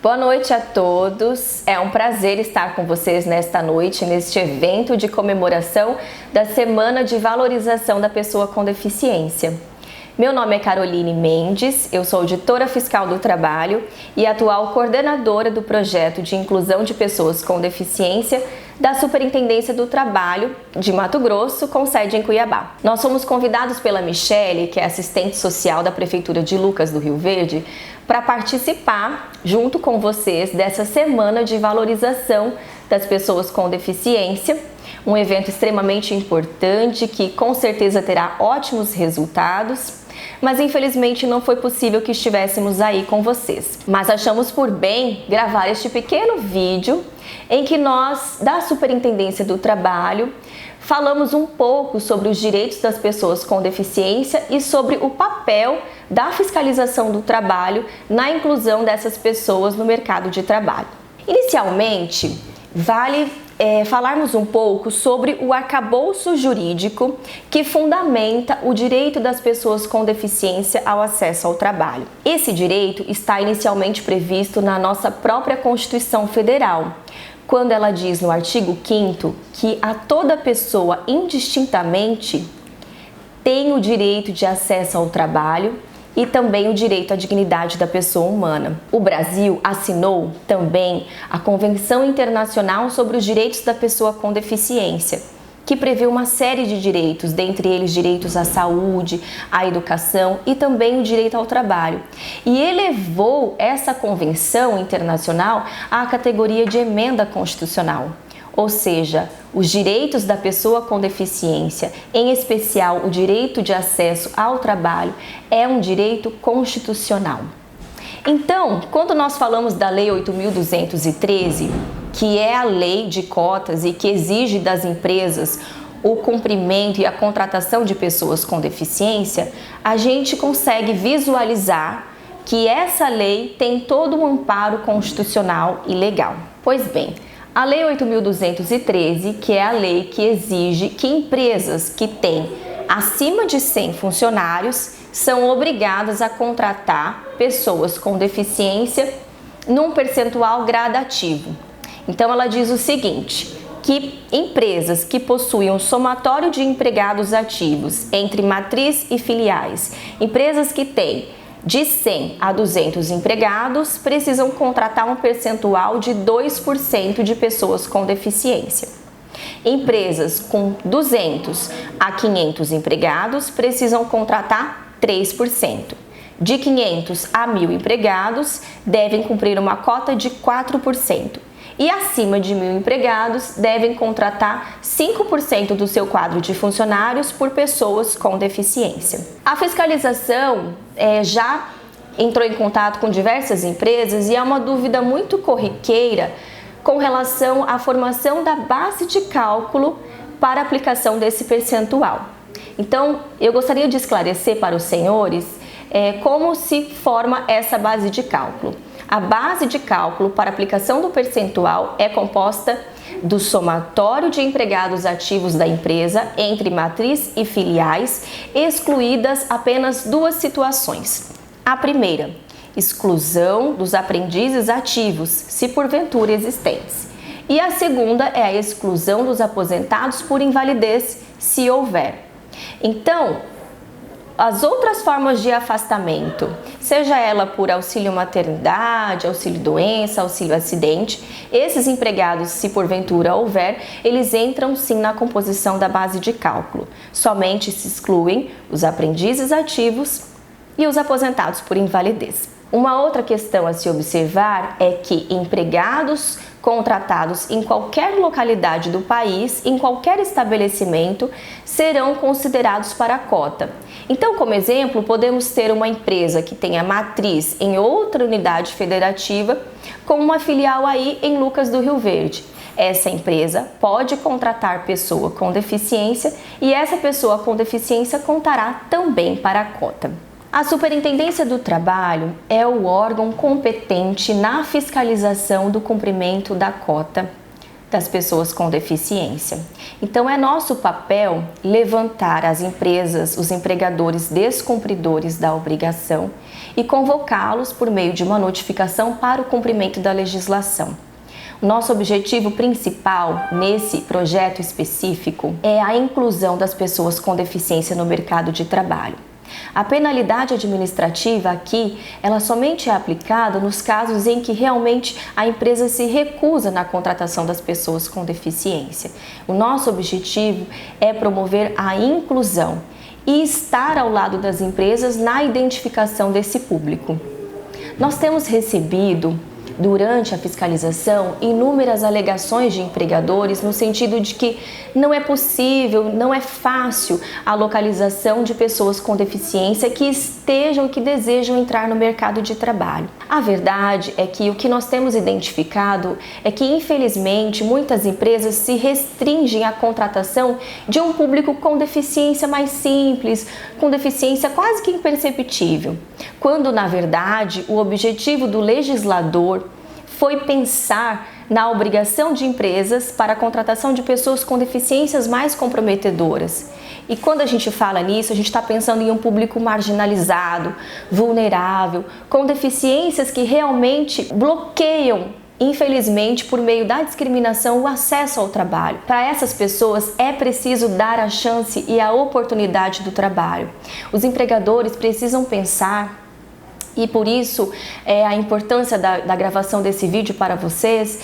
Boa noite a todos. É um prazer estar com vocês nesta noite, neste evento de comemoração da Semana de Valorização da Pessoa com Deficiência. Meu nome é Caroline Mendes, eu sou auditora fiscal do trabalho e atual coordenadora do projeto de inclusão de pessoas com deficiência da Superintendência do Trabalho de Mato Grosso, com sede em Cuiabá. Nós fomos convidados pela Michele, que é assistente social da Prefeitura de Lucas do Rio Verde, para participar, junto com vocês, dessa Semana de Valorização das Pessoas com Deficiência, um evento extremamente importante que com certeza terá ótimos resultados, mas infelizmente não foi possível que estivéssemos aí com vocês. Mas achamos por bem gravar este pequeno vídeo em que nós, da Superintendência do Trabalho, falamos um pouco sobre os direitos das pessoas com deficiência e sobre o papel da fiscalização do trabalho na inclusão dessas pessoas no mercado de trabalho. Inicialmente, vale falarmos um pouco sobre o arcabouço jurídico que fundamenta o direito das pessoas com deficiência ao acesso ao trabalho. Esse direito está inicialmente previsto na nossa própria Constituição Federal, quando ela diz no artigo 5º que a toda pessoa indistintamente tem o direito de acesso ao trabalho e também o direito à dignidade da pessoa humana. O Brasil assinou também a Convenção Internacional sobre os Direitos da Pessoa com Deficiência, que prevê uma série de direitos, dentre eles direitos à saúde, à educação e também o direito ao trabalho. E elevou essa convenção internacional à categoria de emenda constitucional. Ou seja, os direitos da pessoa com deficiência, em especial o direito de acesso ao trabalho, é um direito constitucional. Então, quando nós falamos da Lei 8.213, que é a lei de cotas e que exige das empresas o cumprimento e a contratação de pessoas com deficiência, a gente consegue visualizar que essa lei tem todo um amparo constitucional e legal. Pois bem, a Lei 8.213, que é a lei que exige que empresas que têm acima de 100 funcionários são obrigadas a contratar pessoas com deficiência num percentual gradativo. Então ela diz o seguinte, que empresas que possuem um somatório de empregados ativos entre matriz e filiais, empresas que têm de 100 a 200 empregados, precisam contratar um percentual de 2% de pessoas com deficiência. Empresas com 200 a 500 empregados precisam contratar 3%. De 500 a 1.000 empregados, devem cumprir uma cota de 4%. E acima de 1.000 empregados, devem contratar 5% do seu quadro de funcionários por pessoas com deficiência. A fiscalização já entrou em contato com diversas empresas e há uma dúvida muito corriqueira com relação à formação da base de cálculo para a aplicação desse percentual. Então, eu gostaria de esclarecer para os senhores como se forma essa base de cálculo. A base de cálculo para aplicação do percentual é composta do somatório de empregados ativos da empresa entre matriz e filiais, excluídas apenas duas situações. A primeira, exclusão dos aprendizes ativos, se porventura existentes. E a segunda é a exclusão dos aposentados por invalidez, se houver. Então, as outras formas de afastamento, seja ela por auxílio maternidade, auxílio doença, auxílio acidente, esses empregados, se porventura houver, eles entram sim na composição da base de cálculo. Somente se excluem os aprendizes ativos e os aposentados por invalidez. Uma outra questão a se observar é que empregados contratados em qualquer localidade do país, em qualquer estabelecimento, serão considerados para a cota. Então, como exemplo, podemos ter uma empresa que tenha matriz em outra unidade federativa, com uma filial aí em Lucas do Rio Verde. Essa empresa pode contratar pessoa com deficiência e essa pessoa com deficiência contará também para a cota. A Superintendência do Trabalho é o órgão competente na fiscalização do cumprimento da cota das pessoas com deficiência. Então, é nosso papel levantar as empresas, os empregadores descumpridores da obrigação e convocá-los por meio de uma notificação para o cumprimento da legislação. O nosso objetivo principal nesse projeto específico é a inclusão das pessoas com deficiência no mercado de trabalho. A penalidade administrativa aqui, ela somente é aplicada nos casos em que realmente a empresa se recusa na contratação das pessoas com deficiência. O nosso objetivo é promover a inclusão e estar ao lado das empresas na identificação desse público. Nós temos recebido, durante a fiscalização, inúmeras alegações de empregadores no sentido de que não é possível, não é fácil a localização de pessoas com deficiência que estejam e que desejam entrar no mercado de trabalho. A verdade é que o que nós temos identificado é que, infelizmente, muitas empresas se restringem à contratação de um público com deficiência mais simples, com deficiência quase que imperceptível, quando, na verdade, o objetivo do legislador foi pensar na obrigação de empresas para a contratação de pessoas com deficiências mais comprometedoras. E quando a gente fala nisso, a gente está pensando em um público marginalizado, vulnerável, com deficiências que realmente bloqueiam, infelizmente, por meio da discriminação, o acesso ao trabalho. Para essas pessoas é preciso dar a chance e a oportunidade do trabalho. Os empregadores precisam pensar, e por isso a importância da gravação desse vídeo para vocês,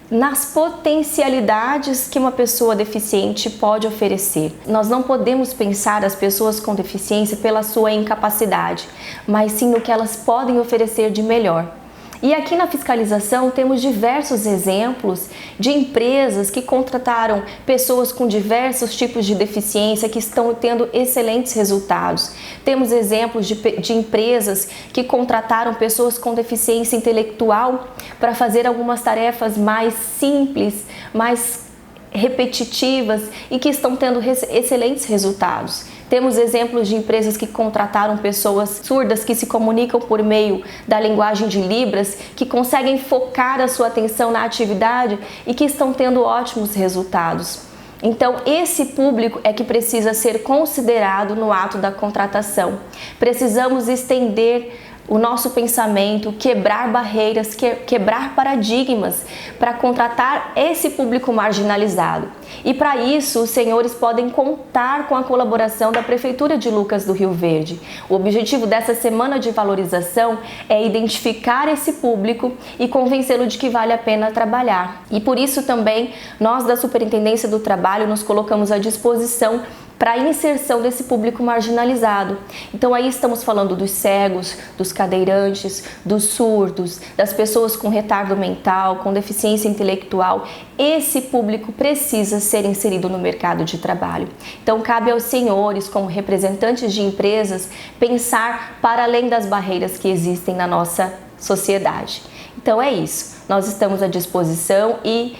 nas potencialidades que uma pessoa deficiente pode oferecer. Nós não podemos pensar as pessoas com deficiência pela sua incapacidade, mas sim no que elas podem oferecer de melhor. E aqui na fiscalização temos diversos exemplos de empresas que contrataram pessoas com diversos tipos de deficiência que estão tendo excelentes resultados. Temos exemplos de empresas que contrataram pessoas com deficiência intelectual para fazer algumas tarefas mais simples, mais repetitivas e que estão tendo excelentes resultados. Temos exemplos de empresas que contrataram pessoas surdas que se comunicam por meio da linguagem de Libras, que conseguem focar a sua atenção na atividade e que estão tendo ótimos resultados. Então, esse público é que precisa ser considerado no ato da contratação. Precisamos estender o nosso pensamento, quebrar barreiras, quebrar paradigmas para contratar esse público marginalizado. E para isso, os senhores podem contar com a colaboração da Prefeitura de Lucas do Rio Verde. O objetivo dessa semana de valorização é identificar esse público e convencê-lo de que vale a pena trabalhar. E por isso também, nós da Superintendência do Trabalho nos colocamos à disposição para a inserção desse público marginalizado. Então aí estamos falando dos cegos, dos cadeirantes, dos surdos, das pessoas com retardo mental, com deficiência intelectual. Esse público precisa ser inserido no mercado de trabalho. Então cabe aos senhores, como representantes de empresas, pensar para além das barreiras que existem na nossa sociedade. Então é isso, nós estamos à disposição e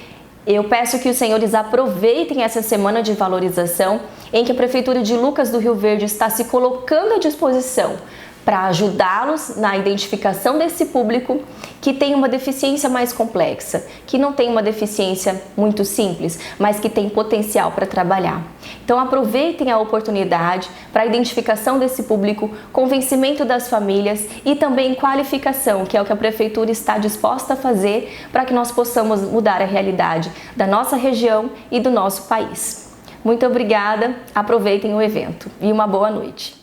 eu peço que os senhores aproveitem essa semana de valorização em que a Prefeitura de Lucas do Rio Verde está se colocando à disposição para ajudá-los na identificação desse público que tem uma deficiência mais complexa, que não tem uma deficiência muito simples, mas que tem potencial para trabalhar. Então aproveitem a oportunidade para a identificação desse público, convencimento das famílias e também qualificação, que é o que a Prefeitura está disposta a fazer para que nós possamos mudar a realidade da nossa região e do nosso país. Muito obrigada, aproveitem o evento e uma boa noite.